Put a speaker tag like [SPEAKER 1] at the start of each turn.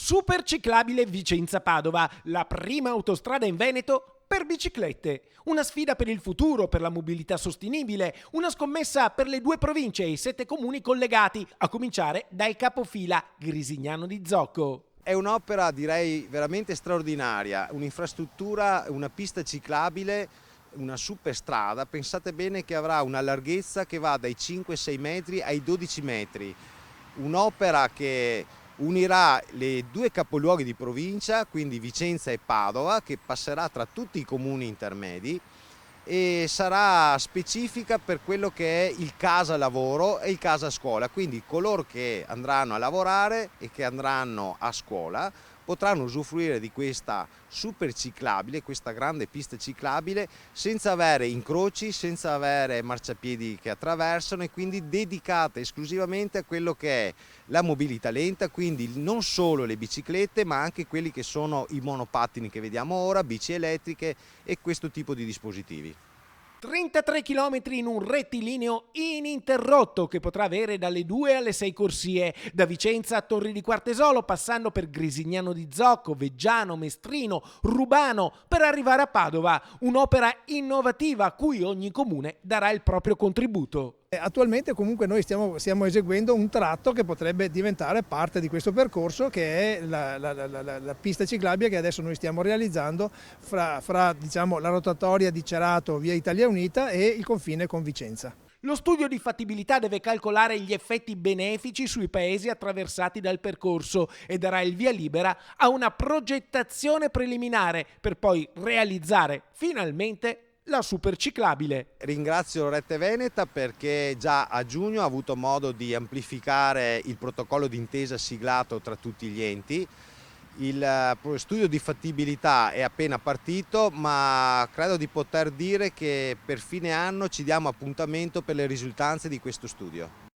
[SPEAKER 1] Super ciclabile Vicenza-Padova, la prima autostrada in Veneto per biciclette. Una sfida per il futuro, per la mobilità sostenibile, una scommessa per le 2 province e i 7 comuni collegati, a cominciare dal capofila Grisignano di Zocco.
[SPEAKER 2] È un'opera, direi, veramente straordinaria, un'infrastruttura, una pista ciclabile, una superstrada. Pensate bene che avrà una larghezza che va dai 5-6 metri ai 12 metri. Un'opera che unirà le 2 capoluoghi di provincia, quindi Vicenza e Padova, che passerà tra tutti i comuni intermedi e sarà specifica per quello che è il casa lavoro e il casa scuola, quindi coloro che andranno a lavorare e che andranno a scuola potranno usufruire di questa super ciclabile, questa grande pista ciclabile, senza avere incroci, senza avere marciapiedi che attraversano, e quindi dedicata esclusivamente a quello che è la mobilità lenta, quindi non solo le biciclette ma anche quelli che sono i monopattini che vediamo ora, bici elettriche e questo tipo di dispositivi.
[SPEAKER 1] 33 km in un rettilineo ininterrotto che potrà avere dalle 2 alle 6 corsie, da Vicenza a Torri di Quartesolo, passando per Grisignano di Zocco, Veggiano, Mestrino, Rubano, per arrivare a Padova. Un'opera innovativa a cui ogni comune darà il proprio contributo.
[SPEAKER 3] Attualmente comunque noi stiamo eseguendo un tratto che potrebbe diventare parte di questo percorso, che è la pista ciclabile che adesso noi stiamo realizzando fra diciamo, la rotatoria di Cerato via Italia Unita e il confine con Vicenza.
[SPEAKER 1] Lo studio di fattibilità deve calcolare gli effetti benefici sui paesi attraversati dal percorso e darà il via libera a una progettazione preliminare per poi realizzare finalmente la super ciclabile.
[SPEAKER 2] Ringrazio Rete Veneta perché già a giugno ha avuto modo di amplificare il protocollo d'intesa siglato tra tutti gli enti. Il studio di fattibilità è appena partito, ma credo di poter dire che per fine anno ci diamo appuntamento per le risultanze di questo studio.